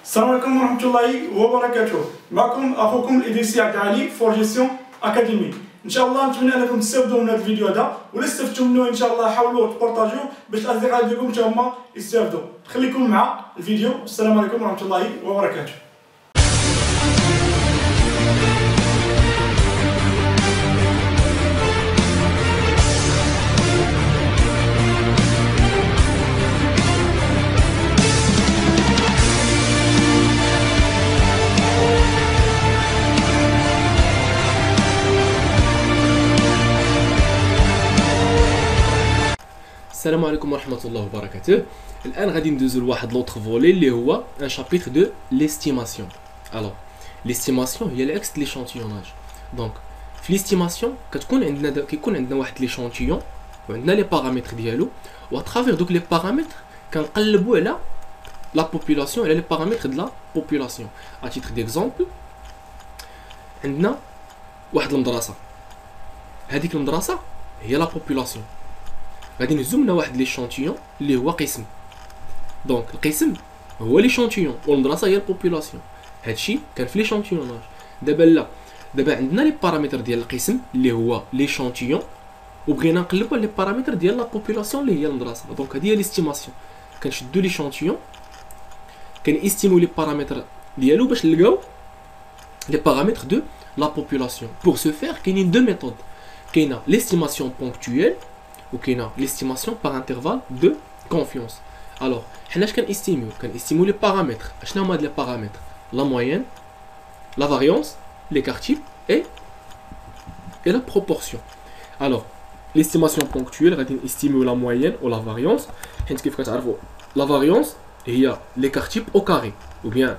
السلام عليكم ورحمة الله وبركاته. معكم أخوكم الإدريسي عبد العالي فور جيستيون أكاديمي. إن شاء الله نتمنى أنكم تستافدوا من هذا الفيديو هذا، ولا استفدتوا منه إن شاء الله حاولوا تبارطاجيو باش الأصدقاء ديالكم حتى هما يستافدوا. خليكم مع الفيديو. السلام عليكم ورحمة الله وبركاته. السلام عليكم ورحمة الله وبركاته. الآن غادي ندوزو لواحد لوطخ فولي اللي هو ان شابيتر دو ليستيماسيون. الوغ ليستيماسيون هي العكس ديال ليشانتيوناج. دونك في ليستيماسيون كيكون عندنا واحد ليشانتيون وعندنا لي بارامتر ديالو، واترافيغ دوك لي بارامتر كنقلبوا على لا بوبولاسيون، على لي بارامتر د لا بوبولاسيون. ا تيتر ديكزامبل عندنا واحد المدرسة، هذيك المدرسة هي لا بوبولاسيون. غادي نهزو منها واحد ليشانتيون اللي هو قسم. دونك القسم هو ليشانتيون والمدرسه هي البوبولاسيون. هادشي كان في ليشانتيوناج. دابا لا، دابا عندنا لي بارامتر ديال القسم اللي هو ليشانتيون، وبغينا نقلبوا على لي بارامتر ديال لا بوبولاسيون اللي هي المدرسه. دونك هذه هي ليستيماسيون. كنشدو ليشانتيون كنستيمو لي بارامتر ديالو باش نلقاو لي بارامتر دو لا بوبولاسيون. بور سو فير كاينين دو ميثود، كاينه ليستيماسيون بونكتويل وكاينه ليستيماسيون بار انترفال دو كونفيونس. الوغ حنا اش كنستيميو لي بارامتر. اشنا هما هاد لي بارامتر؟ لا موين، لا فاريونس، l'écart type et la proportion. Alors l'estimation ponctuelle غادي نستيميو la moyenne ou la variance، حيت كيف كتعرفوا la variance هي l'écart type au carré ou bien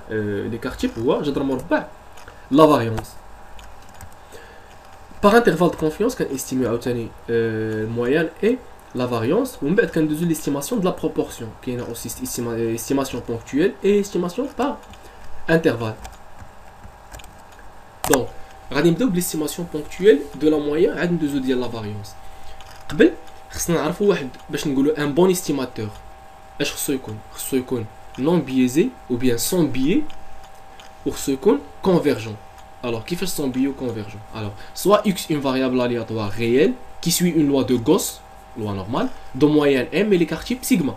l'écart type هو جذر مربع la variance. Par intervalle de confiance, on estime la moyenne et la variance. On peut utiliser l'estimation de la proportion, qui est aussi estimation ponctuelle et estimation par intervalle. Donc, on va dire l'estimation ponctuelle de la moyenne et de la variance. قبل خصنا نعرفوا واحد باش نقولوا un bon estimateur. اش خصو يكون؟ خصو يكون non biaisé ou bien sans biais ou خصو يكون convergent. Alors, qui fait son bio convergent? Alors, soit x une variable aléatoire réelle qui suit une loi de Gauss, loi normale, de moyenne m et l'écart type sigma.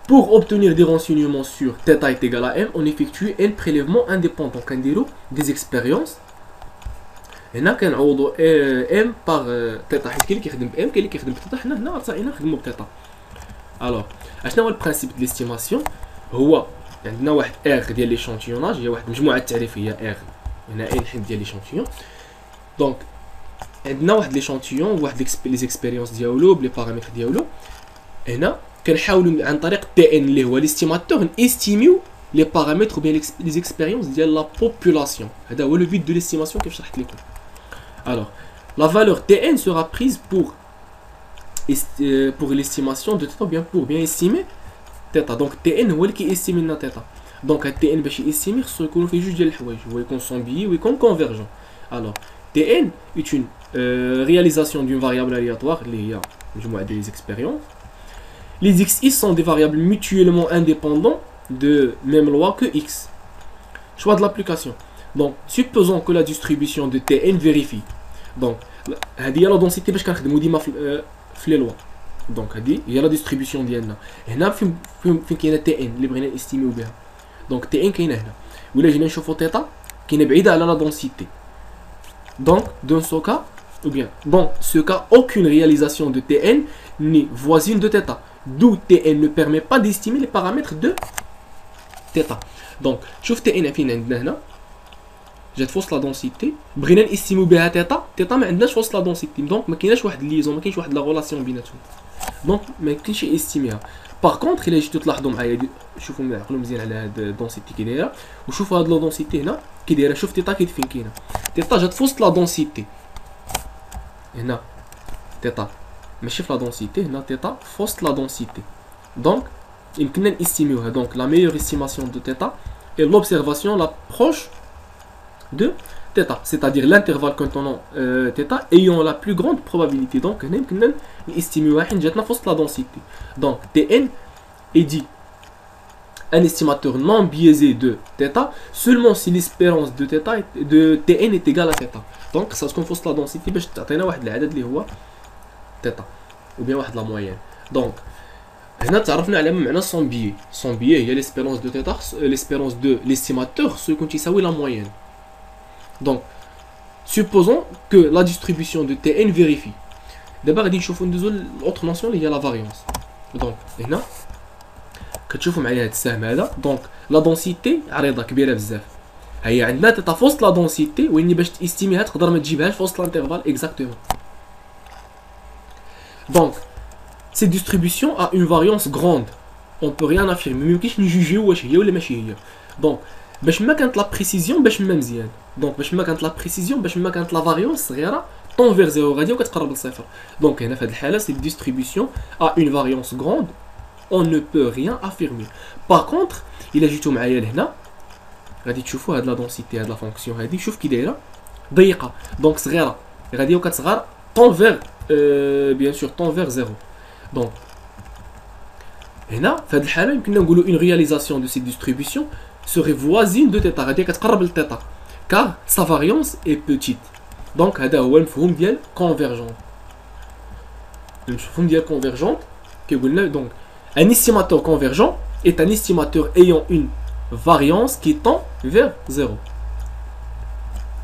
Pour obtenir des renseignements sur θ est égal à m, on effectue un prélèvement indépendant. On dit des expériences. Et là, on m par θ. Qu'est-ce qui est m? Qu'est-ce qui est θ? Alors, le principe de l'estimation, هو عندنا واحد R ديال ليشانتيوناج، هي واحد مجموعه تعريفيه R، هنا ان حد ديال ليشانتيون. دونك عندنا واحد ليشانتيون واحد لي زيكسبيريونس ديالو بلي بارامتر ديالو. هنا كنحاولوا عن طريق تي ان اللي هو ليستيماتور نستيميو لي بارامتر ou bien لي زيكسبيريونس ديال لا بوبولاسيون. هذا هو لو فيت دو ليستيماسيون كيف شرحت لكم. Alors la valeur Tn sera prise pour l'estimation de θ, bien pour bien estimer θ. Donc Tn هو اللي كيستيمي لنا θ. دونك هاد Tn باش يستيمي خصو يكونوا فيه جوج ديال الحوايج، هو يكون سون و يكون كونفيرجون. Alors Tn est une réalisation d'une variable aléatoire اللي هي مجموعة ديال les expériences. Les xi sont des variables mutuellement indépendantes de même loi que x. Choix de l'application. Donc supposons que la distribution de Tn vérifie. Donc هذه هي لا densité باش كنخدموا ديما في لي لوا. دونك هذه هي لا ديستريبيسيون ديالنا. هنا فين كاينه تي ان اللي بغينا نستيميو بها. دونك تي ان كاينه هنا، ولا جينا نشوفوا تيتا كاينه بعيده على لا دونسيتي. Donc dans ce cas, ou bien dans ce cas, aucune réalisation de Tn n'est voisine de θ, d'où Tn ne permet pas d'estimer les paramètres de θ. Donc شوف Tn فين عندنا هنا جات فوسط لا دونسيتي، بغينا نستيميو بها θ ما عندناش فوسط لا دونسيتي. دونك ما كايناش واحد الليزون، ما كاينش واحد لا غولاسيون بيناتهم. دونك ما يمكنش يستيميها. باغ كونطخ الا جيتو تلاحظوا معايا، شوفوا نعقلوا مزيان على هاد الدونسيتي كي دايره، وشوفوا هاد لا دونسيتي هنا كي دايره. شوف θ كي فين كاينه، θ جات فوسط لا دونسيتي هنا، θ ماشي في لا دونسيتي هنا، θ فوسط لا دونسيتي. دونك يمكننا نستيميوها. دونك لا ميور استيماسيون دو θ et l'observation la proche de θ, c'est-à-dire l'intervalle contenant θ ayant la plus grande probabilité. Donc on peut estimer واحد جاتنا في وسط la densité. Donc Tn est dit un estimateur non biaisé de θ seulement si l'espérance de θ de Tn est égale à θ. Donc ça se confose la densité باش تعطينا واحد العدد اللي هو θ ou bien واحد la moyenne. Donc هنا تعرفنا على معنى son biais. Son biais هي l'espérance de θ, l'espérance de l'estimateur ce qu'on يساوي la moyenne. Donc supposons que la distribution de Tn vérifie. D'abord غادي نشوفوا ندوزو l'autre notion اللي هي la variance. Donc هنا كتشوفوا معايا هاد السهم هذا. دونك لا دونسيتي عريضه كبيره بزاف. هي عندنا تيتا في وسط لا دونسيتي واني باش تيستيميها تقدر ما تجيبهاش في وسط الانترفال اكزاكتومون. دونك سي ديستريبيسيون ا اون فاريونس غروند. اون بو ريان افيرمي ميمكنش نجوجيو واش هي ولا ماشي هي. دونك باش ما كانت لا بريسيزيون باش ما مزيان. دونك باش ما كانت لا بريسيزيون باش ما كانت لا فاريونس صغيره طون فير زيرو غاديه وكتقرب لصفر. دونك هنا في هذه الحاله سي ديستريبيسيون ا اون فاريونس غروند. On ne peut rien affirmer. Par contre, il ajoute معايا لهنا غادي تشوفوا هاد لا دونسيتي هاد لا فونكسيون هادي شوف كي دايره ضيقه دونك صغيره غادي وكتصغر طون فير بيان سور طون فير زيرو. دونك هنا في هاد الحاله يمكننا نقولوا une réalisation de cette distribution serait voisine de θ غادي كتقرب لث car sa variance est petite. دونك هذا هو المفهوم ديال convergente. المفهوم ديال convergente كيقولنا دونك un estimateur convergent est un estimateur ayant une variance qui tend vers 0.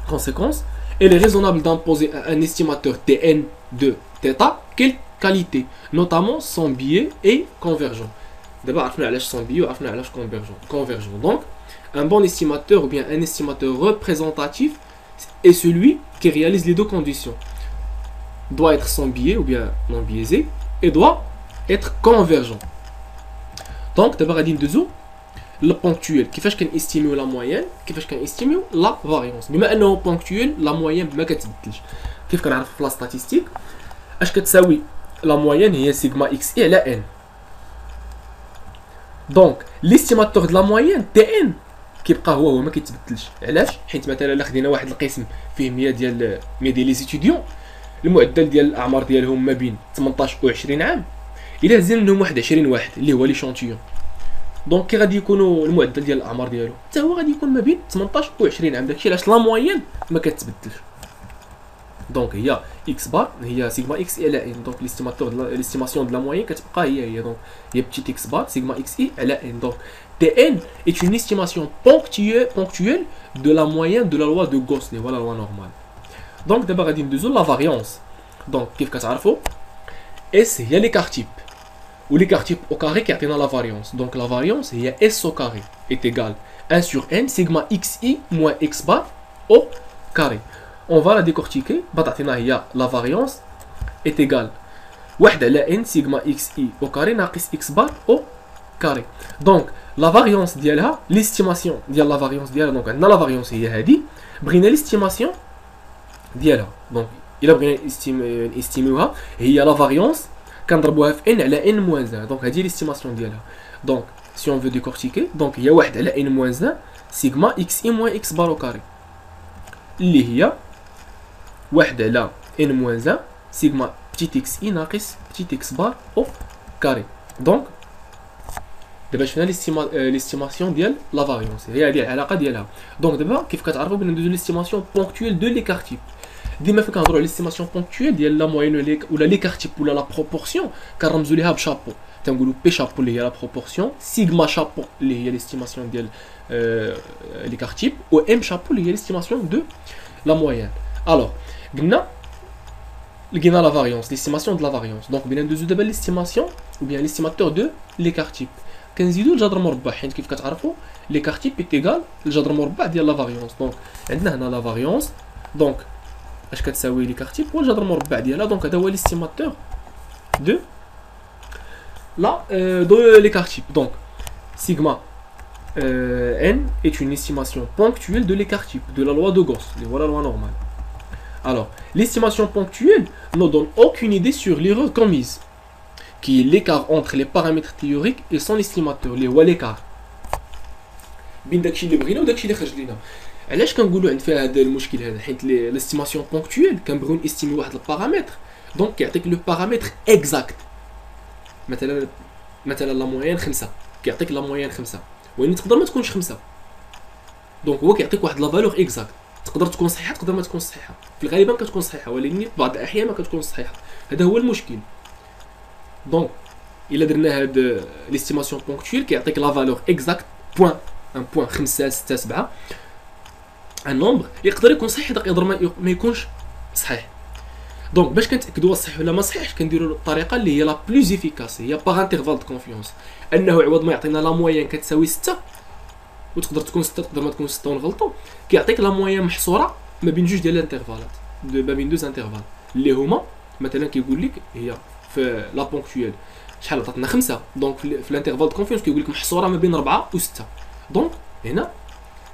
Conséquence, il est raisonnable d'imposer à un estimateur Tn de θ quelle qualité, notamment son biais est convergent. D'abord, on a son biais et on a convergent. Donc, un bon estimateur ou bien un estimateur représentatif est celui qui réalise les deux conditions. Doit être sans biais ou bien non biaisé et doit être convergent. Donc d'abord غادي ندوزو le ponctuel كيفاش كنستيميو لا موين كيفاش كنستيميو لا فاريونس. بما انه بونكتويل لا موين ما كتبدلش. كيف كنعرف في لا ستاتيستيك اش كتساوي لا موين هي سيغما اكس اي على ان. دونك ليستيماتور د لا موين تي ان كيبقى هو ما كيتبدلش. علاش؟ حيت مثلا الا خدينا واحد القسم فيه 100 ديال لي زيتيديون المعدل ديال الاعمار ديالهم ما بين 18 و 20 عام. إلا هزينا منهم 21 واحد اللي هو ليشونتيون دونك كي غادي يكونوا المعدل ديال الاعمار ديالو حتى هو غادي يكون ما بين 18 و 20 عام. داكشي علاش لا موين ما كتبدلش. دونك هي اكس بار هي سيغما اكس اي على ان. دونك ليستيماتور ليستيماسيون دو لا موين كتبقى هي دونك هي بتيت اكس بار سيغما اكس اي على ان. دونك تي ان est une estimation ponctuelle de la moyenne de la loi de Gauss اللي هو لا لوا نورمال. دونك دابا غادي ندوزو لا فاريونس. دونك كيف كتعرفوا اس هي ليكار تيب ou l'écart type au carré qui atteint la variance. Donc la variance S au carré est égal 1 sur n sigma xi moins x bar au carré. On va la décortiquer. La variance est égale 1 على n sigma xi au carré ناقص x bar au carré. Donc la variance ديالها l'estimation ديال la variance ديالها donc عندنا la variance هي هذه بغينا l'estimation ديالها. Donc إلا بغينا نستيميوها هي la variance كنضربوها في n على n moins 1. دونك هذه l'estimation ديالها. دونك si on veut décortiquer donc هي 1 على n moins 1 sigma xi moins x bar au carré اللي هي 1 على n moins 1 sigma petit xi ناقص petit x bar au carré. دونك دابا شفنا l'estimation ديال لا فاريونس هي هذه العلاقه ديالها. دونك دابا كيف كتعرفوا بان ندوزو l'estimation ponctuelle de l'écart type. ديما فين كنهضروا على l'estimation ponctuelle ديال لا موين ولا l'écart type ولا لا بروبورسيون كنرمزو ليها بشابو. تنقولوا بي شابو اللي هي لا بروبورسيون سيغما شابو اللي هي l'estimation ديال l'écart type و ام شابو اللي هي l'estimation de la moyenne. Alors قلنا لقينا لا فاريونس l'estimation de la variance. دونك بغينا ندوزو دابا l'estimation ou bien l'estimateur de l'écart type. كنزيدو الجذر مربع حيت كيف كتعرفوا l'écart type est égal الجذر مربع ديال لا فاريونس. دونك عندنا هنا لا فاريونس دونك اش كتساوي l'écart type هو الجذر مربع ديالها. دونك هذا هو l'estimateur de l'écart type. Donc sigma n est une estimation ponctuelle de l'écart type de la loi de Gauss, la loi normale. Alors l'estimation ponctuelle ne donne aucune idée sur l'erreur commise qui est l'écart entre les paramètres théoriques et son estimateur اللي هو l'écart بين داكشي اللي بغينا وداكشي اللي خرج لينا. علاش كنقولوا عند فيها هذا المشكل هذا؟ حيت l'estimation ponctuelle كنبغيو نستيمي واحد البارامتر دونك كيعطيك لو بارامتر اكزاكت. مثلا لا موين 5 كيعطيك لا موين 5 وين تقدر ما تكونش 5. دونك هو كيعطيك واحد لا فالور اكزاكت، تقدر تكون صحيحه تقدر ما تكون صحيحه، في الغالب كتكون صحيحه ولكن في بعض الاحيان ما كتكون صحيحه. هذا هو المشكل. دونك الا درنا هاد ليستيماسيون بونكتويل كيعطيك لا فالور اكزاكت بوين، ان بوين 5 6 7. ان نومبر يقدر يكون صحيح يقدر ما يكونش صحيح. دونك باش كنتاكدوا واش صحيح ولا ما صحيحش كنديروا الطريقه اللي هي لا بلوز افيكاس، هي باغ انترفال دو كونفيونس، انه عوض ما يعطينا لا موين كتساوي 6 وتقدر تكون 6 تقدر ما تكون 6 ونغلطوا، كيعطيك لا موين محصوره ما بين جوج ديال الانترفالات، ما بين دوز انترفال اللي هما مثلا كيقول لك هي في لا بونكتويل شحال عطاتنا 5. دونك في الانترفال دو كونفيونس كيقول لك محصوره ما بين 4 و 6. دونك هنا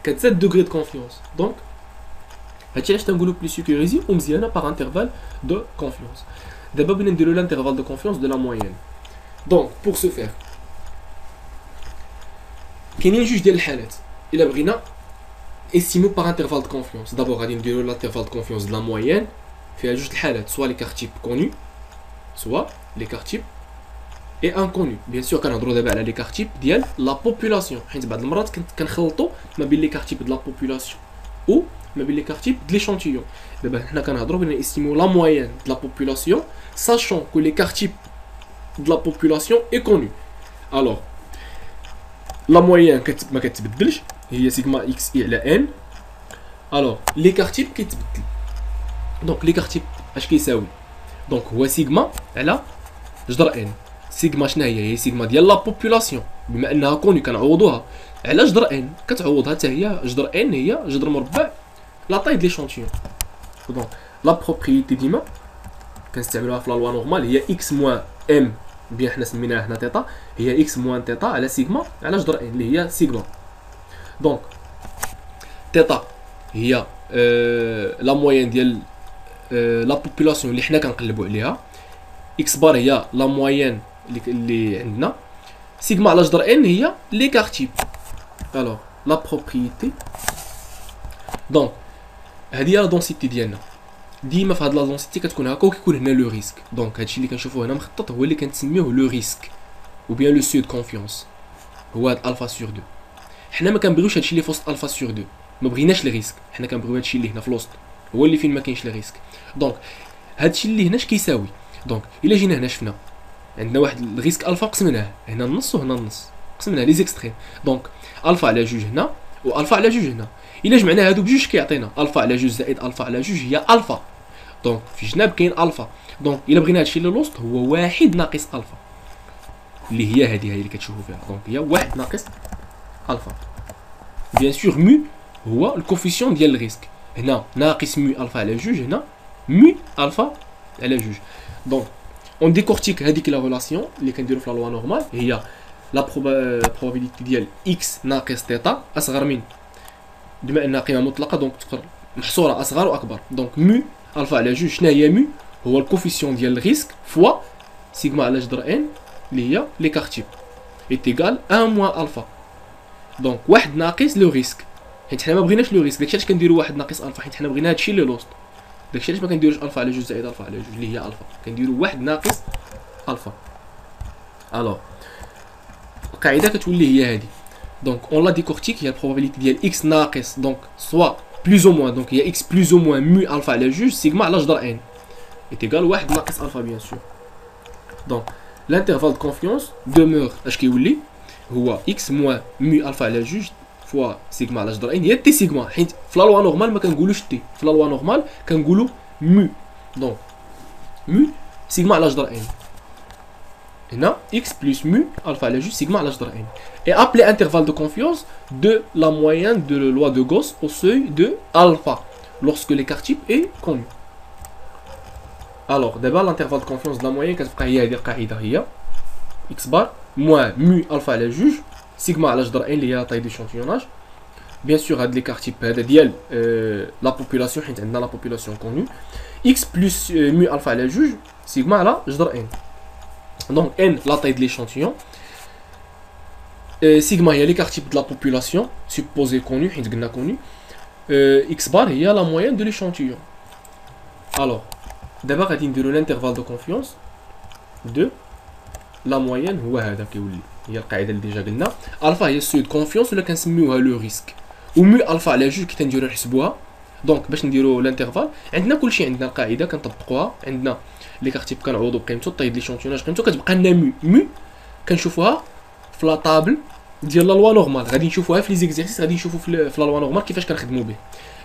كتزاد دوغري دو كونفيونس. دونك هادشي علاش تنقولوا بلي سيكوريزي ومزيانه باغ انترفال دو كونفيونس. دابا بغينا نديرو لانترفال دو كونفيونس دو لا موين. دونك بور سو فير كاينين جوج ديال الحالات الا بغينا استيمو باغ انترفال دو كونفيونس. دابور غادي نديرو لانترفال دو كونفيونس دو لا موين فيها جوج الحالات، سوا لي كارت تيب كونو سوا لي كارت تيب اي انكونو. بيان سور كنهضروا دابا على لي كارت تيب ديال لا بوبولاسيون، حيت بعض المرات كنخلطوا ما بين لي كارت تيب دو لا بوبولاسيون و ما بين لي كارت تيب دو ليشانتيون. دابا حنا كنهضروا بان استيمو لا موين دو لا بوبولاسيون ساشون كو لي كارت تيب دو لا بوبولاسيون اي كونو. الوغ لا موين ما كتبدلش، هي سيغما اكس اي على ان. الوغ لي كارت تيب كيتبدل. دونك لي كارت تيب اش كيساوي؟ دونك هو سيغما على جذر ان. سيغما شنو هي سيغما ديال لا بوبولاسيون، بما انها كوني كنعوضوها على جذر ان، كتعوضها حتى هي جذر ان هي جذر مربع لا طاي ديال ليشانتيون. دونك لا بروبريتي ديما كنستعملوها في لا لوا نورمال هي اكس موان ام، بيان حنا سميناها هنا تيتا، هي اكس موان تيتا على سيغما على جذر ان اللي هي سيغما. دونك تيتا هي لا موين ديال لا بوبولاسيون اللي حنا كنقلبوا عليها، اكس بار هي لا موين اللي عندنا، سيغما على جذر ان هي لي كارت تيب. الوغ لا بروبريتي دونك هذه هي لا دونسيتي ديالنا. ديما في هاد لا دونسيتي كتكون هكا وكيكون هنا لو ريسك. دونك هادشي اللي كنشوفوه هنا مخطط هو اللي كنسميوه لو ريسك ou bien le seuil de confiance هو هاد الفا سور 2. حنا ما كنبغيوش هادشي اللي في وسط الفا سور 2، ما بغيناش لي ريسك، حنا كنبغيو هادشي اللي هنا في الوسط هو اللي فين ما كاينش لي ريسك. دونك هادشي اللي هنا اش كيساوي؟ دونك الا جينا هنا شفنا عندنا واحد الريسك الفا قسمناه هنا النص وهنا النص، قسمنا لي زيكستريم. دونك الفا على جوج هنا والفا على جوج هنا، الا جمعنا هادو بجوج كيعطينا الفا على جوج زائد الفا على جوج هي الفا. دونك في جناب كاين الفا. دونك الا بغينا هادشي اللي الوسط هو واحد ناقص الفا اللي هي هذه اللي كتشوفوا فيها. دونك هي واحد ناقص الفا. بيان سور مو هو الكوفيسيون ديال الريسك، هنا ناقص مو الفا على جوج، هنا مو الفا على جوج. دونك اون ديكورتيك هذيك لا ريلاسيون اللي كنديروا في لا لوا نورمال، هي لا بروبابيليتي ديال اكس ناقص تيتا اصغر من، بما انها قيمه مطلقه دونك تقدر محصوره اصغر واكبر. دونك مو الفا على جوج شنو هي؟ مو هو الكوفيسيون ديال الريسك فوا سيغما على جذر ان اللي هي لي كارت تيب ايتيغال 1 موان الفا. دونك واحد ناقص لو ريسك، حيت حنا ما بغيناش لو ريسك، داكشي علاش كنديروا واحد ناقص الفا، حيت حنا بغينا هادشي اللي لوسط. داكشي علاش ما كنديروش الفا على جوج زائد الفا على جوج اللي هي الفا، كنديروا واحد ناقص الفا. الوغ القاعده كتولي هي هذه. دونك اون لا ديكورتيك هي البروبابيليتي ديال اكس ناقص دونك سوا بلوز او موان، دونك هي اكس بلوز او موان مو الفا على جوج سيغما على جذر ان ايتيغال واحد ناقص الفا بيان سور. دونك l'intervalle de confiance demeure اش كيولي هو x moins mu alpha على جوج فوا سيغما على جذر ان هي تي سيغما، حيت في لا لوا نورمال ما كنقولوش تي، في لا لوا نورمال كنقولوا مو. دونك مو سيغما على جذر ان، هنا x plus mu alpha على جوج سيغما على جذر ان. et appeler intervalle de confiance de la moyenne de la loi de Gauss au seuil de alpha lorsque l'écart type est connu. Alors d'abord l'intervalle de confiance de la moyenne كتبقى هي هذه القاعده، هي x bar moins mu alpha على جوج سيغما على جذر ان اللي هي لا طاي دو شونتيوناج. بيان سور هاد لي كارتيب هذا ديال لا بوبولاسيون، حيت عندنا لا بوبولاسيون كونو x plus mu alpha على جوج سيغما على جذر ان. دونك n لا طاي دو ليشونتيون، سيغما هي لي كارتيب de la population supposé connu حيت قلنا كونو، x bar هي لا moyenne de l'échantillon. alors دابا غادي نديرو l'intervalle de confiance de la moyenne هو هذا كيولي هي القاعده اللي ديجا قلنا الفا هي السوي دو كونفيونس ولا كنسميوها لو ريسك ومو الفا على جوج كي تنديرو نحسبوها. دونك باش نديرو لانترفال عندنا كلشي، عندنا القاعده كنطبقوها، عندنا لي كارتيب كنعوضو بقيمته، طيب ليشونتيوناج قيمته، كتبقى لنا مو كنشوفوها في لا طابل ديال لا لوا نورمال. غادي نشوفوها في لي زيكزيرسيس، غادي نشوفو في لا لوا نورمال كيفاش كنخدمو به.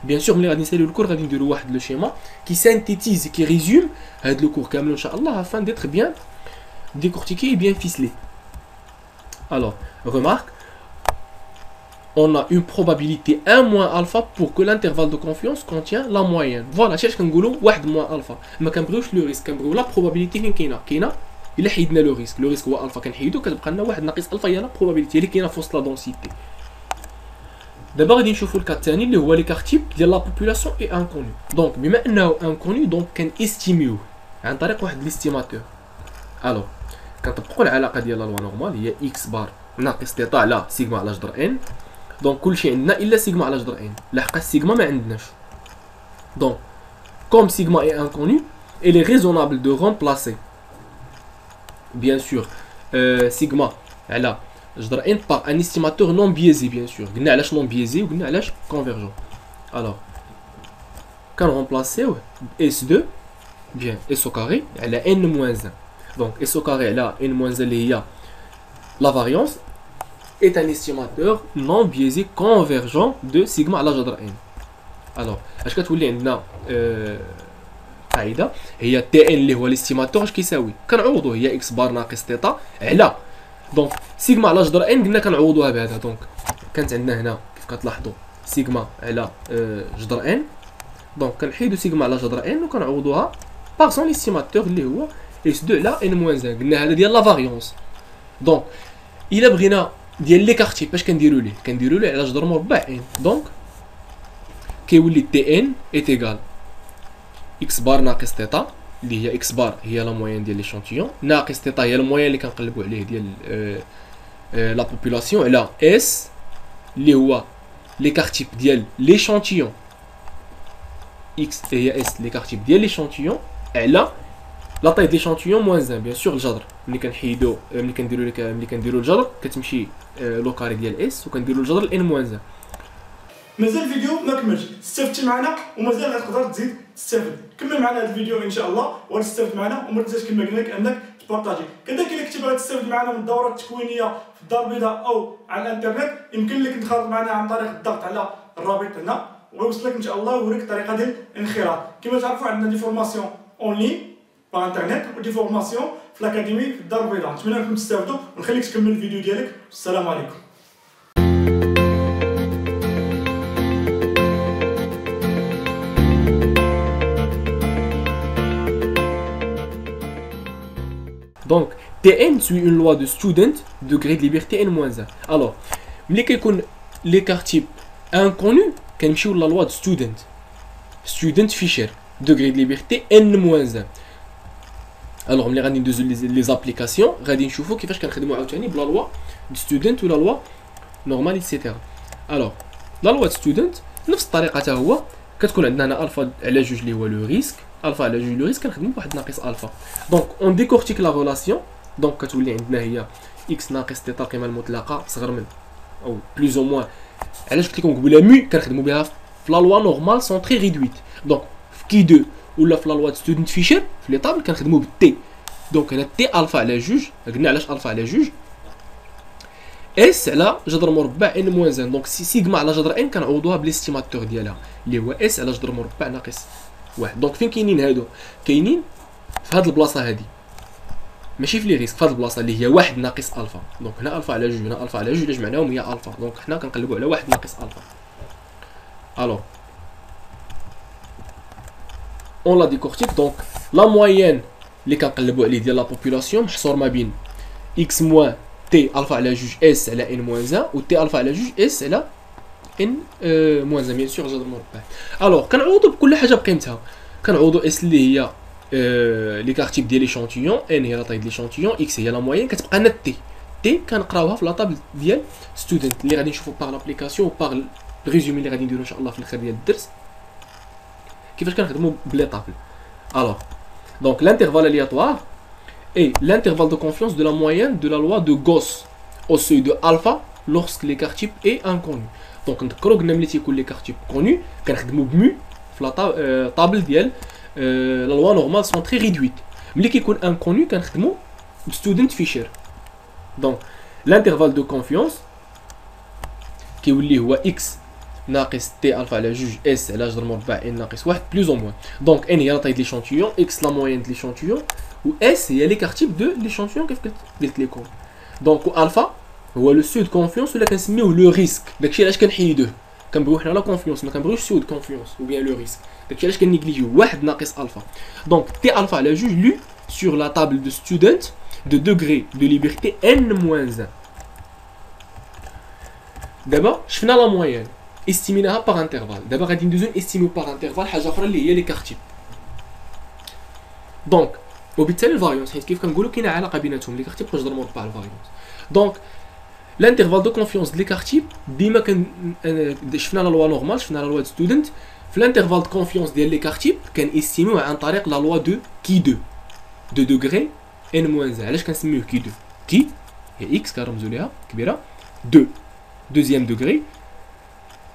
بيان سور ملي غادي نساليو الكور غادي نديرو واحد لو شيما كي سانتيتيز كي ريزوم هاد لو كور كامل ان شاء الله afin d'être bien décortiqué et bien ficelé. Alors, remarque, on a une probabilité 1 moins alpha pour que l'intervalle de confiance contient la moyenne. Voilà, c'est ce qu'on dit, 1 moins alpha. Mais quand on le risque, quand on la probabilité qui est il حيدنا لو ريسك. لو ريسك هو الفا كنحيدو كتبقى لنا 1 ناقص الفا هي لا probabilité اللي كاينه في وسط لا دونسيتي. دابا غادي نشوفوا الكا الثاني اللي هو لي كارتيب ديال لا بوبولاسيون اي انكوني. دونك بما انه انكوني دونك كنستيميوه عن طريق واحد ليستيماتور. الوغ كنطبقوا العلاقه ديال لا لوا نورمال هي اكس بار ناقص تيتا على سيغما على جذر ان. دونك كلشي عندنا الا سيغما على جذر ان، لحق السيغما ما عندناش. دونك كوم سيغما اي انكوني il est raisonnable de remplacer bien sûr سيغما على جذر ان par un estimateur non biaisé bien sûr. قلنا علاش non biaisé وقلنا علاش convergent. alors كنغومبلاسيوه s2 bien s au carré على n moins 1. donc s au carré على n moins 1 اللي هي la variance est un estimateur non biaisé convergent de sigma على جذر n. alors اش كتولي عندنا قاعده هي تي ان اللي هو الاستيماتور اش كيساوي كنعوضوه هي اكس بار ناقص تيتا على دونك سيغما على جذر ان قلنا كنعوضوها بهذا. دونك كانت عندنا هنا كيف كتلاحظوا سيغما على جذر ان، دونك كنحيدو سيغما على جذر ان وكنعوضوها باغ سون الاستيماتور اللي هو اس 2 على ان موان 1. قلنا هذا ديال لا فاريونس. دونك الا بغينا ديال لي كارتيب باش كنديروا ليه على جذر مربع ان. دونك كيولي تي ان ايت ايغال اكس بار ناقص تيتا اللي هي اكس بار هي لا موين ديال ليشونتيون ناقص تيتا هي الموين اللي كنقلبوا عليه ديال لا بوبولاسيون على اس اللي هو لي كارتيب ديال ليشونتيون اكس هي اس لي كارتيب ديال ليشونتيون على لا طاي ليشونتيون موان 1 بيان سور الجذر. ملي كنحيدو ملي كنديروا الجذر كتمشي لو كاري ديال اس وكنديروا الجذر لان موان 1. مازال الفيديو ما كملش، استفدتي معنا ومازال غتقدر تزيد تستافد. كمل معنا هذا الفيديو ان شاء الله وتستافد معنا وما تنساش كما قلنا لك انك تبارطاجي. كذلك الا كنتي باغي تستافد معنا من الدورات التكوينيه في الدار البيضاء او على الانترنت يمكن لك تنخرط معنا عن طريق الضغط على الرابط هنا ويوصلك ان شاء الله ويوريك الطريقه ديال الانخراط. كما تعرفوا عندنا دي فورماسيون اون لين باغ انترنت ودي فورماسيون في الاكاديمي في الدار البيضاء. نتمنى انكم تستافدوا ونخليك تكمل الفيديو ديالك. السلام عليكم. Donc Tn suit une loi de student, degré de liberté n-1. Alors, ملي كيكون l'écart type inconnu كنمشيو لا loi de student Fisher, degré de liberté n-1. alors ملي غادي ندوزو لي زابليكاسيون غادي نشوفو كيفاش كنخدمو عاوتاني بلا لوا دو ستودنت ولا لوا نورمال ايتترا. alors لا لوا دو ستودنت نفس الطريقه حتى هو كتكون عندنا هنا الفا على جوج اللي هو لو ريسك، الفا على جوج لو ريسك كنخدمو بواحد ناقص الفا. دونك اون ديكورتيك لا ريلاسيون. دونك كتولي عندنا هي اكس ناقص تيتا القيمه المطلقه صغر من او بلوز او موان. علاش قلت لكم قبيله مي كنخدمو بها في لا لوا نورمال سون تري ريدويت. دونك في كي 2 ولا في لا لوا ستودنت فيشر في لي طابل كنخدمو بالتي. دونك هنا تي الفا على جوج، قلنا علاش الفا على جوج اس على جذر مربع ان موان 1. دونك سيغما على جذر ان كنعوضوها بالاستيماتور ديالها اللي هو اس على جذر مربع ناقص 1. دونك فين كاينين هادو؟ كاينين في هاد البلاصه هادي ماشي في لي ريسك، في هاد البلاصه اللي هي 1 ناقص الفا. دونك هنا الفا على جوج هنا الفا على جوج اللي جمعناهم هي الفا. دونك حنا كنقلبوا على 1 ناقص الفا. الوغ اون لا ديكورتيك. دونك لا موين اللي كنقلبوا عليه ديال لا بوبولاسيون محصور ما بين اكس موان تي الفا على جوج اس على ان موان 1 و تي الفا على جوج اس على ان موان 1 بيان سور جذر مربع. الوغ كنعوضوا بكل حاجه بقيمتها. كنعوضوا اس اللي هي لي كارتيب ديال ليشونتيون، ان هي لا طاي ديال ليشونتيون، اكس هي لا موين، كتبقى لنا تي كنقراوها في لا طابل ديال ستودنت اللي غادي نشوفوا باغ لابليكاسيون وباغ الريزومي اللي غادي نديرو ان شاء الله في الاخر ديال الدرس كيفاش كنخدموا بلي طابل. الوغ donc l'intervalle aléatoire est l'intervalle de confiance de la moyenne de la loi de Gauss au seuil de alpha lorsque l'écart type est inconnu. Donc نذكروا قلنا ملي تيكون l'écart type connu كنخدموا بمو في لا طابل ديال la loi normale sont très réduites. ملي كيكون inconnu كنخدموا student fisher. Donc l'intervalle de confiance كيولي هو x ناقص t alpha على جوج s على جذر مربع n ناقص 1 plus ou moins. Donc n هي la taille de l'échantillon, x la moyenne de l'échantillon, ou s هي l'écart type de l'échantillon كيف قلت لكم. Donc alpha هو لو سو دو كونفيونس ولا كنسميوه لو ريسك. داكشي علاش كنحيدوه كنبغيو حنا لا كونفيونس ما كنبغيوش سو دو كونفيونس ou bien لو ريسك. داكشي علاش كنيجليجيو واحد ناقص الفا. دونك تي الفا على جوج لو sur la table de student de degré de liberté n-1. دابا شفنا لا موين استيميناها باغ انترفال. دابا غادي ندوزو نستيميو باغ انترفال حاجه اخرى اللي هي لي كارتيب. دونك وبالتالي الفاريونس حيت كيف كنقولوا كاينه علاقه بيناتهم لي كارتيب بغيت نضرب مربع الفاريونس. دونك l'intervalle de confiance de l'écart type ديما شفنا لا لوا نورمال شفنا لا لوا دو ستودنت. في l'intervalle de confiance ديال l'écart type كنستيميوه عن طريق لا لوا دو كي 2 دو دوغري n-1. علاش كنسميوه كي 2؟ كي هي x كنرمزو ليها كبيره 2 دوزيام دوغري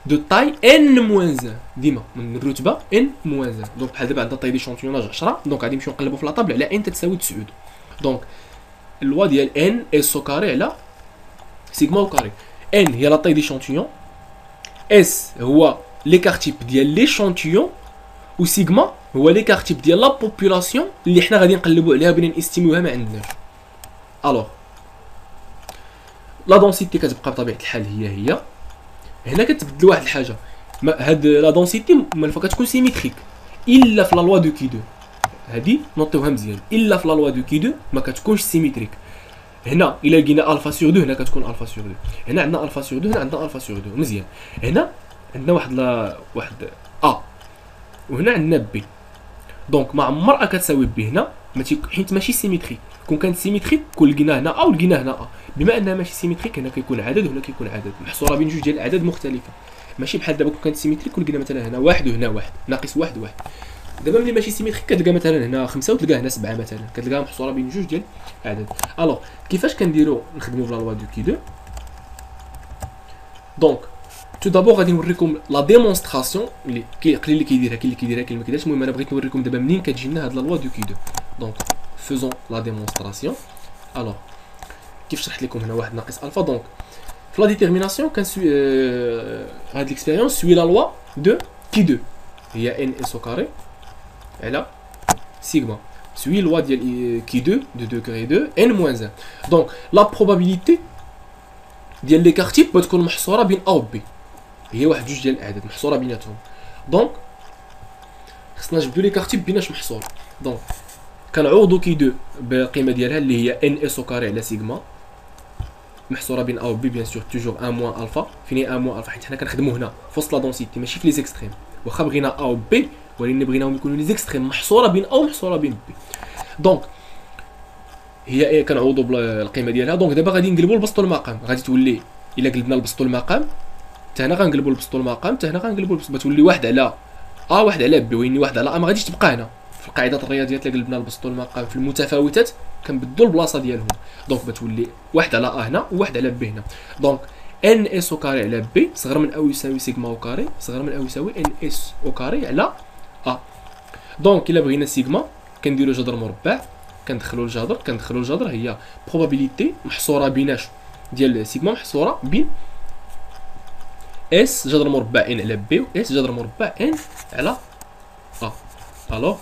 دو تاي n-1 ديما من الرتبه n-1. دونك بحال دابا عندنا طاي ديشونتيوناج 10 دونك غادي نمشيو نقلبوا في لاطابل على n تساوي 9. دونك اللوا ديال n اس او كاري على سيغما او كاري. n هي لا طاي ديشونتيون، اس هو l'écart type ديال ليشونتيون، و سيغما هو l'écart type ديال لا بوبولاسيون اللي حنا غادي نقلبوا عليها بغينا نستيميوها ما عندناش. الوغ لا دونسيتي كتبقى بطبيعه الحال هي هنا كتبدل واحد الحاجه. هاد لا دونسيتي مالفا كتكون سيميتريك الا في لا لوا دو كي 2. هادي نوطيوها مزيان، الا في لا لوا دو كي 2 ما كتكونش سيميتريك. هنا الا لقينا الفا سور 2 هنا كتكون الفا سور 2، هنا عندنا الفا سور 2، هنا عندنا الفا سور 2 مزيان. هنا عندنا واحد ا وهنا عندنا بي. دونك ما عمر ا كتساوي بي هنا حيت ماشي سيميتريك. كون كانت سيميتريك كون لقينا هنا ا ولقينا هنا ا. بما انها ماشي سيميتريك هنا كيكون عدد وهنا كيكون عدد محصوره بين جوج ديال الاعداد مختلفه. ماشي بحال دابا كون كانت سيميتريك ولقينا مثلا هنا واحد وهنا واحد ناقص واحد واحد. دابا ملي ماشي سيميتريك كتلقى مثلا هنا 5 وتلقى هنا 7 مثلا، كتلقاها محصوره بين جوج ديال الاعداد. الوغ كيفاش كنديرو نخدمو في لا لوا دو كي 2؟ دونك تو دابور غادي نوريكم لا ديمونستراسيون اللي كيديرها كاين اللي كيديرها كاين اللي ما كيديرهاش. المهم انا بغيت نوريكم دابا منين كتجي لنا هاد لا لوا دو كي 2. دونك فيزون لا ديمونستراسيون. الوغ كيف شرحت لكم هنا واحد ناقص الفا. دونك في لا ديتيرميناسيون كنسوي هاد ليكسبيريونس سوي لا لوا دو كي 2 هي ان اس او كاري على سيغما سوي لوا ديال كي 2 دو دوغري 2 ان موان 1. دونك لا بروبابيليتي ديال لي كارتيب بتكون محصوره بين ا و بي، هي واحد جوج ديال الاعداد محصوره بيناتهم. دونك خصنا نجبدو لي كارتيب بيناش محصور. دونك كنعوضو كي 2 بالقيمه ديالها اللي هي ان اس او كاري على سيغما محصوره بين ا و بي بيان سور توجور 1 موان الفا. فين هي 1 موان الفا؟ حيت حنا كنخدمو هنا في وسط لا دونسيتي ماشي في لي زيكستريم. واخا بغينا ا و بي ولكن بغيناهم يكونوا لي زيكستريم محصوره بين ا ومحصوره بين بي. دونك هي كنعوضوا بالقيمه ديالها. دونك دابا غادي نقلبوا البسط والمقام. غادي تولي الا قلبنا البسط والمقام حتى هنا غنقلبوا البسط والمقام، حتى هنا غنقلبوا البسط بتولي واحد على ا واحد على بي. وين واحد على ا ما غاديش تبقى هنا في القاعده الرياضيات. الا قلبنا البسط والمقام في المتفاوتات كنبدلوا البلاصه ديالهم. دونك بتولي واحد على ا هنا وواحد على بي هنا. دونك ان اس او كاري على بي صغر من او يساوي سيغما او كاري صغر من او يساوي ان اس او كاري على ا. دونك الا بغينا سيغما كنديروا جذر مربع كندخلوا الجذر هي بروبابيليتي محصوره بيناش ديال سيغما محصوره بين اس جذر مربع ان على بي و اس جذر مربع ان على ا. الوغ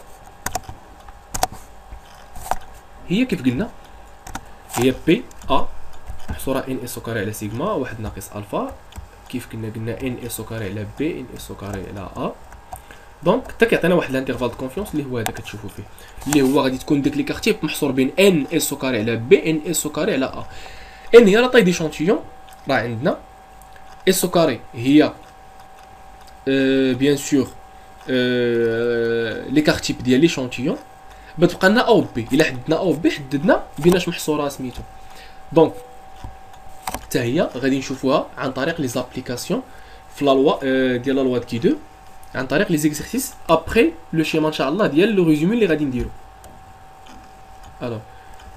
هي كيف قلنا هي بي ا محصوره ان اس او كاري على سيغما واحد ناقص الفا. كيف قلنا ان اس او كاري على بي ان اس او كاري على ا. دونك حتى كيعطينا واحد الانترفال دو كونفيونس اللي هو هذا كتشوفوا فيه اللي هو غادي تكون ديك لي كارتيب محصور بين ان اس او كاري على بي ان اس او كاري على ا. ان هي لا طاي ديشونتيون راه عندنا اس او كاري هي بيان سور لي كارتيب ديال ليشونتيون بتبقى لنا او بي. الا حددنا او بي حددنا بيناش محصوره سميتو. دونك حتى هي غادي نشوفوها عن طريق لي زابليكاسيون في لا لوا ديال لا لوا كي 2 عن طريق لي زيكزارسيس ابري لو شيما ان شاء الله ديال لو ريزومي اللي غادي نديرو. الوغ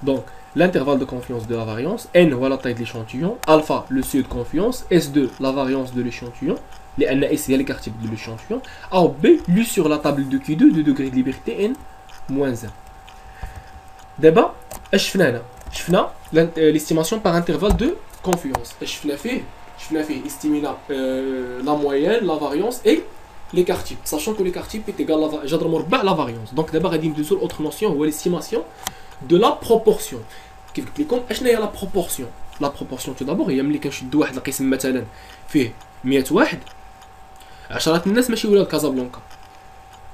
دونك l'intervalle de confiance de la variance, n هو la taille de l'échantillon, alpha le seuil de confiance, S2 la variance de l'échantillon, les n s هي l'écart type de l'échantillon, A ou B lu sur la table de Q2 de degré de liberté n moins 1. دابا اش شفنا هنا؟ شفنا l'estimation par intervalle de confiance. اش شفنا فيه estimer la moyenne, la variance et l'écart type, sachant que l'écart type est égal à جذر مربع la variance. Donc d'abord غادي ندوزو l'autre notion هو l'estimation de la proportion. كيف قلت لكم اشنا هي la proportion. La proportion tout d'abord هي ملي كنشدو واحد القسم مثلا فيه 100 واحد، 10 الناس ماشي ولاد كازابلانكا.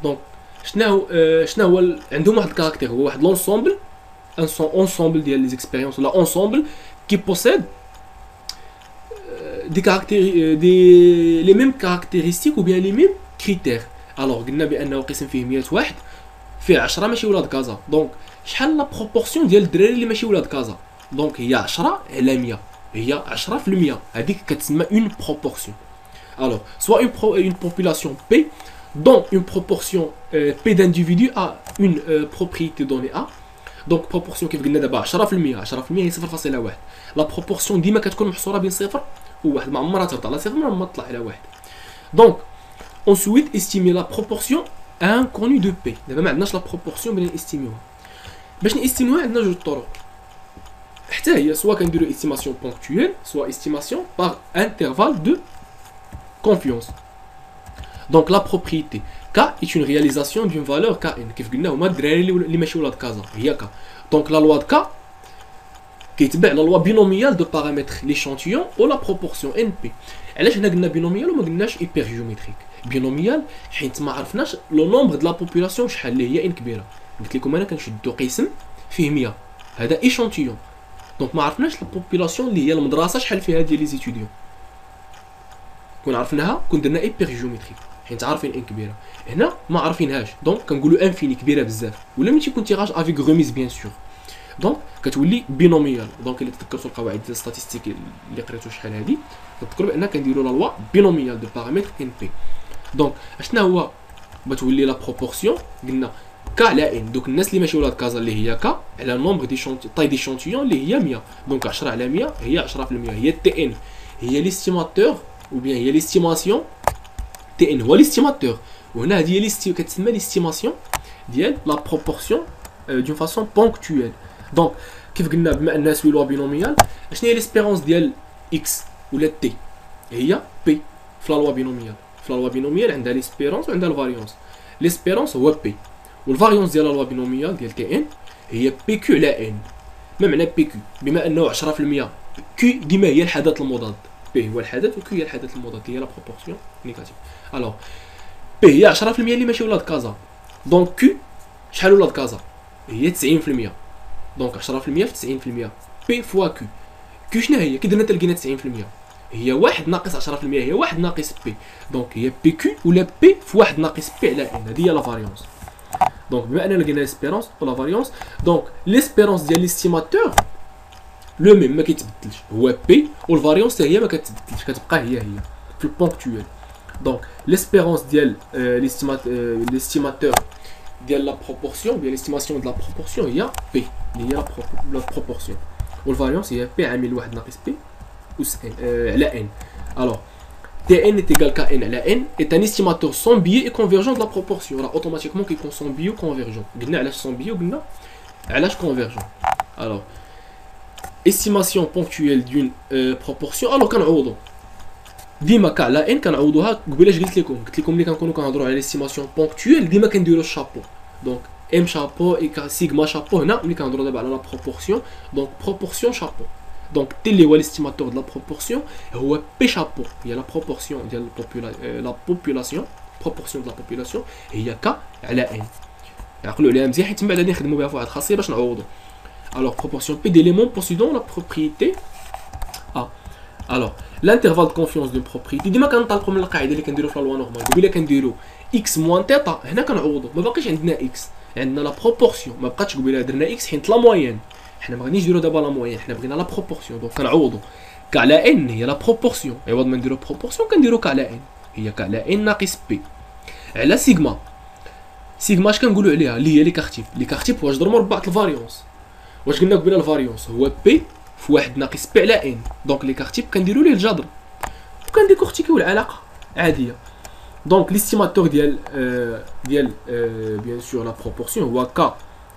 دونك شنو هو عندهم واحد الكاركتير، هو واحد لونسومبل ensemble ديال لي زيكسبيريونس ولا ensemble qui possède les mêmes caractéristiques ou bien les mêmes critères. alors قلنا بانه قسم فيه 100 واحد فيه 10 ماشي ولاد كازا، دونك شحال لا بروبورسيون ديال الدراري اللي ماشي ولاد كازا؟ دونك هي 10 على 100، هي 10%، هذيك كتسمى une proportion. alors soit une population P dont une proportion P d'individus a une propriété donnée A. دونك بروبورسيون كيف قلنا دابا 10%، 10% هي 0.1. لا بروبورسيون ديما كتكون محصوره بين 0 و1، ما عمرها تهبط على 0 ما تطلع على 1. دونك ensuite estimer la proportion inconnue de P. دابا ما عندناش لا بروبورسيون بغينا نستيميوها. باش نستيميوها عندنا جوج طرق، حتى هي سوا كنديرو استيماسيون بونكتويل سوا استيماسيون par intervalle de confiance. دونك لا بروبريتي K est une réalisation d'une valeur Kn. كيف قلنا هما الدراري اللي ماشي ولاد كازا هي K. دونك لا لوا د K كيتبع لا لوا بينوميال دو بارامتر ليشانتيون و لا بروبورسيون NP. علاش هنا قلنا بينوميال وما قلناش هيبر جيومتريك؟ بينوميال حيت ما عرفناش لو نومبر د لا بوبولاسيون شحال اللي هي ان كبيره. قلت لكم انا كنشدو قسم فيه 100، هذا ايشانتيون، دونك ما عرفناش لا بوبولاسيون اللي هي المدرسه شحال فيها ديال لي زيتيديون. كون عرفناها كون درنا هيبر جيومتريك حيت عارفين ان كبيره. هنا ما عارفينهاش دونك كنقولوا انفيني كبيره بزاف، ولا ملي تيكون تيراج افيك غوميز بيان سور دونك كتولي بينوميال. دونك الا تذكرتوا القواعد ديال الستاتيستيك اللي قريتو شحال هادي تذكروا بان كنديروا لا لوا بينوميال دو بارامتر ان بي. دونك اشنا هو بتولي لا بروبورسيون قلنا ك على ان. دوك الناس اللي ماشي ولاد كازا اللي هي ك على نومبر دي طاي دي شونتيون اللي هي 100، دونك 10 على 100 هي 10%. هي تي ان هي ليستيماتور ou bien هي ليستيماسيون. تي ان هو ليستيماتور، وهنا هذه هي كتسمى ليستيماسيون ديال لا بروبورسيون دون فاسون بونكتويل. دونك كيف قلنا بما انها سوي بينوميال، شنو هي ليسبيرونس ديال اكس ولا تي؟ هي بي في لا لوا بينوميال. في لا لوا بينوميال عندها ليسبيرونس وعندها الفاريونس. ليسبيرونس هو بي، والفاريونس ديال لا لوا بينوميال ديال تي ان هي بي كيو على ان. ما معنى بي كيو؟ بما انه 10% كيو ديما هي الحدث المضاد، بي هو الحدث وكيو هي الحدث المضاد هي لا بروبورسيون نيجاتيف. الوغ بي هي 10% اللي ماشي ولاد كازا، دونك كيو شحال ولاد كازا؟ هي 90%. دونك 10% في 90%، بي فوا كيو. كيو شنو هي؟ كي درنا تلقينا 90% هي 1 ناقص 10%، هي 1 ناقص بي. دونك هي بي كيو ولا بي في 1 ناقص بي على ان، هذه هي لا فاريونس. دونك بما اننا لقينا ليسبيرونس ولا فاريونس، دونك ليسبيرونس ديال ليستيماتور لو ميم ما كيتبدلش هو بي، والفاريونس هي ما كتبدلش كتبقى هي في البونكتويل. دونك ليسبيرونس ديال ليستيماتور ديال لا بروبورسيون ديال ليستيماسيون ديال لا بروبورسيون هي بي اللي هي لا بروبورسيون، والفاريونس هي بي عامل 1 ناقص بي على ان. الوغ تي ان est égal à n على n est un estimateur sans biais et convergent de la proportion. راه اوتوماتيكمون كيكون sans biais و convergent. قلنا علاش sans biais وقلنا علاش convergent. الوغ estimation ponctuelle d'une proportion. الوغ كنعوضو ديما ك على ان كنعوضوها. قبيلاش قلت لكم ملي كنكونوا كنهضروا على ليستيماسيون بونكتويل ديما كنديروا الشابو. دونك ام شابو اي سيغما شابو. هنا ملي كنهضروا دابا على لا بروبورسيون دونك بروبورسيون شابو. دونك تي اللي هو ليستيماتور د لا بروبورسيون هو بي شابو هي لا بروبورسيون ديال لا بوبولاسيون. بروبورسيون د لا بوبولاسيون هي ك على ان. عقلوا عليها مزيان حيت من بعد غادي نخدموا بها فواحد الخاصيه باش نعوضوا. Alors, proportion P d'éléments possédant la propriété A. Alors, l'intervalle de confiance d'une propriété. ديما كنطلقوا من القاعده اللي كنديروا في لا لوا نورمال. قبيله كنديروا x moins θ، هنا كنعوضوا ما باقيش عندنا x، عندنا لا بروبورسيون. ما بقاتش قبيله درنا x حيت لا موين، حنا ما غاديش نديروا دابا لا موين، حنا بغينا لا بروبورسيون. دونك كنعوضوا ك على n هي لا بروبورسيون، عوض ما نديروا بروبورسيون كنديروا ك على n هي ك على n ناقص p على سيغما. سيغما اش كنقولوا عليها؟ اللي هي ليكارتيب. ليكارتيب هو جذر مربع الفاريونس. واش قلنا قبيله الفاريونس هو بي في واحد ناقص بي على ان. دونك لي كارتيب كنديروا ليه الجذر وكنديكورتيكيو العلاقه عاديه. دونك ليستيماتور ديال بيان سور لا بروبورسيون هو ك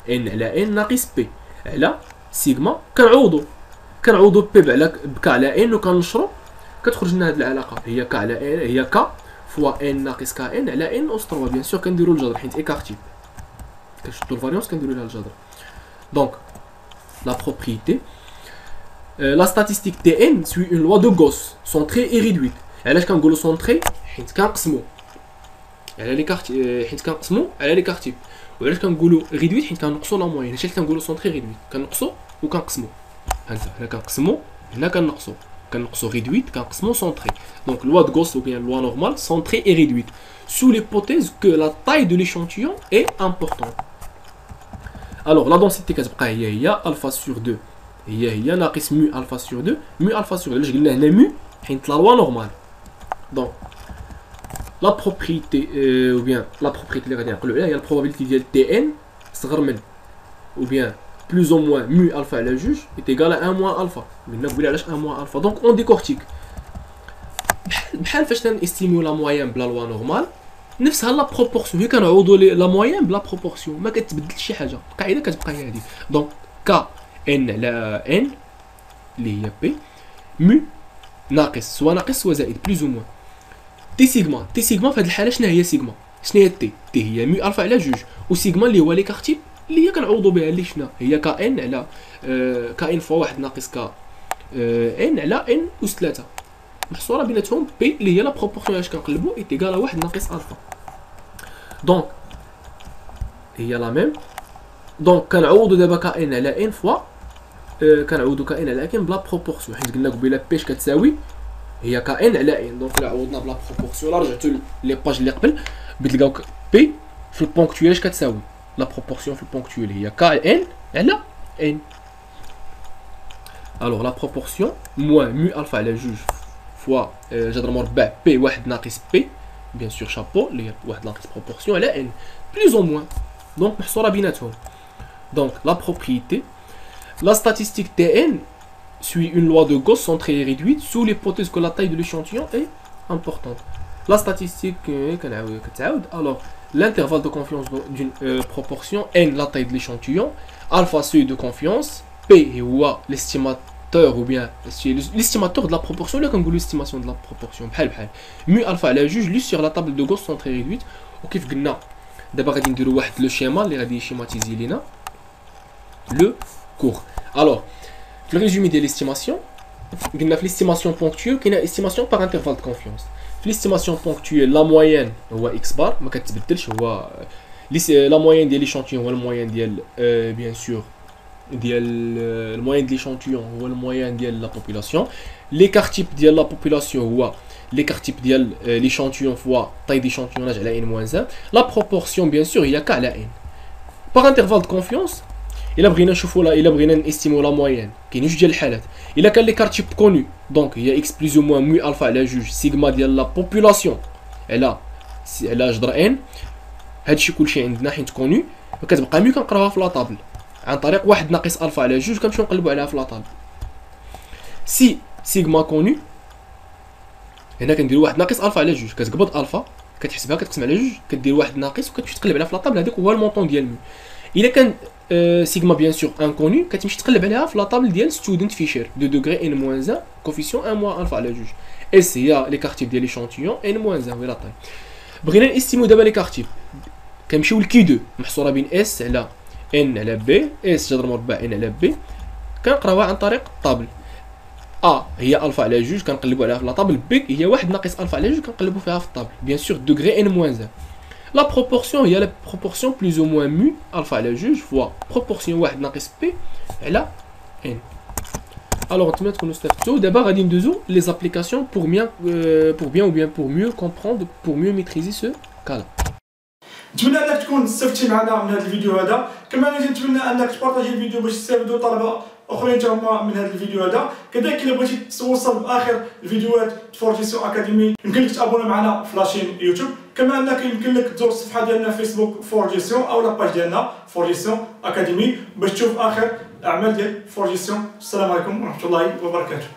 ان على ان ناقص بي على سيغما. كنعوضو بي على بك على ان وكنشرو كتخرج لنا هاد العلاقه هي ك على ان هي ك فوا ان ناقص ك ان على ان اس 3. بيان سور كنديروا الجذر حيت ايكارتيب كنشدو الفاريونس كنديروا لها الجذر. دونك لا بروبريتي لا ستاتيستيك تي ان سوي اون لوا دو غوس سونتري اي ريدويت. علاش كنقولوا سونتري؟ حيت كنقسمو على لي كارت حيت كنقسمو على لي كارتيب. وعلاش كنقولوا ريدويت؟ حيت كنقصوا لا موين. هادشي اللي كنقولوا سونتري ريدويت كنقصوا وكنقسمو. هنا كنقسمو هنا كنقصوا ريدويت كنقسمو سونتري. دونك لوا دو غوس ou bien loi normale centrée et réduite sous l'hypothèse que la taille de l'échantillon est importante. Alors la densité كتبقى هي alpha sur 2 هي ناقص mu alpha sur 2 mu alpha sur 2. علاش قلنا هنا mu؟ حيت la loi normale. Donc la propriété ou bien la propriété اللي غادي نعقلوا عليها هي البروبابيلتي ديال tn صغر من ou bien plus ou moins mu alpha على جوج est égal à 1 moins alpha. قلنا قبيله علاش 1 moins alpha. دونك اون ديكورتيك بحال فاش تنستيميو لا موين بلا لوا نورمال نفسها لا بروبورسيون. هي كنعوضوا لا موين بلا بروبورسيون ما كتبدلش شي حاجه القاعده كتبقى هي هذه. دونك ك ان على ان اللي هي بي مو ناقص سوا ناقص سوا زائد بلوز او موان تي سيغما. تي سيغما في هذه الحاله شنو هي سيغما؟ شنو هي تي هي مو الفا على جوج وسيغما اللي هو لي كارتيب اللي هي كنعوضوا بها اللي شفنا هي ك ان على ك ان فوا واحد ناقص ك ان على ان اس 3 محصوره بيناتهم بي اللي هي لا بروبورسيون اش كنقلبوا اي تيغال واحد ناقص الفا. دونك هي لا ميم. دونك كنعوضوا دابا ك ان على ان فوا كنعوضوا ك ان على ان بلا بروبورسيون حيت قلنا قبيله بيش كتساوي هي ك ان على ان. دونك الا عوضنا بلا بروبورسيون رجعتوا لي باج اللي قبل بتلقاو بي في البونكتويل اش كتساوي لا بروبورسيون في البونكتويل هي ك ان على ان. الوغ لا بروبورسيون موان مو الفا على جوج فوا جذر مربع بي واحد ناقص بي بيان سور شابو اللي هي واحد ناقص بروبورسيون على ان بلوز او موان. دونك محصوره بيناتهم. دونك لا بروبريتي لا statistique Tn suit une loi de Gauss centrée et réduite sous l'hypothèse que la taille de l'échantillon est importante. La statistique alors l'intervalle de confiance d'une proportion n la taille de l'échantillon, alpha seuil de confiance, p ou l'estimateur ou bien l'estimateur de la proportion, là comme l'estimation de la proportion بحال mu alpha à la juge lu sur la table de Gauss centrée et réduite. وكيف قلنا دابا غادي نديرو واحد لو شيما اللي غادي يشيماتيزي لينا لو cours. Alors, le résumé de l'estimation, l'estimation ponctuelle, qui est une estimation par intervalle de confiance. L'estimation ponctuelle, la moyenne, c'est x bar, la moyenne de l'échantillon, la moyenne bien sûr, le moyen de l'échantillon, la moyenne de la population. L'écart type de la population, l'écart type de l'échantillon fois taille d'échantillonnage à la n-1. La proportion, bien sûr, il y a qu'à la n. Par intervalle de confiance, il a بغينا نشوفوا لا بغينا نستيمو لا موين كاينين جوج ديال الحالات. الا كان لي كارتيب كوني دونك هي اكس بلوز او موان مو الفا على جوج سيغما ديال لا بوبولاسيون على جذر ان. هادشي كلشي عندنا حيت كوني وكتبقى مي كنقراوها في لا طابل عن طريق واحد ناقص الفا على جوج كنمشيو نقلبوا عليها في لا طابل. سي سيغما كوني هنا كنديروا واحد ناقص الفا على جوج كتقبض الفا كتحسبها كتقسم على جوج كدير واحد ناقص وكتمشي تقلب عليها في لا طابل. هذاك هو المونطون ديال مي. الا كان سيغما بيان سور انكوني كتمشي تقلب عليها في لا طابل ديال ستودنت فيشر دو دوغري ان موان 1 كوفيسيون 1 موان الفا على جوج. اس هي لي كارتيب ديال ليشانتيون ان موان 1 هي لا طاي. بغينا نستيمو دابا لي كارتيب كنمشيو لكي 2 محصوره بين اس على ان على بي اس جذر مربع ان على بي كنقراوها عن طريق الطابل. ا هي الفا على جوج كنقلبوا عليها في لا طابل. بي هي واحد ناقص الفا على جوج كنقلبوا فيها في الطابل بيان سور دوغري ان موان 1. La proportion هي la proportion plus ou moins mu alpha على جوج fois proportion واحد ناقص p على n. Alors نتمنى تكونوا استفدتوا. دابا غادي ندوزو les applications pour bien ou bien pour mieux comprendre pour mieux maîtriser ce cas-là. نتمنى انك تكون استفدتي معنا من هذا الفيديو هذا. كما نتمنى انك تبارطاجي الفيديو باش يستافدوا طلبه اخرين حتى هما من هذا الفيديو هذا. كذلك الا بغيتي توصل لاخر الفيديوهات فورجيسيون اكاديمي يمكن لك تابونا معنا في لاشين يوتيوب. كما انك يمكن لك تزور الصفحه ديالنا فيسبوك فورجيسيون او لاباج ديالنا فورجيسيون اكاديمي باش تشوف اخر الاعمال ديال فورجيسيون. السلام عليكم ورحمه الله وبركاته.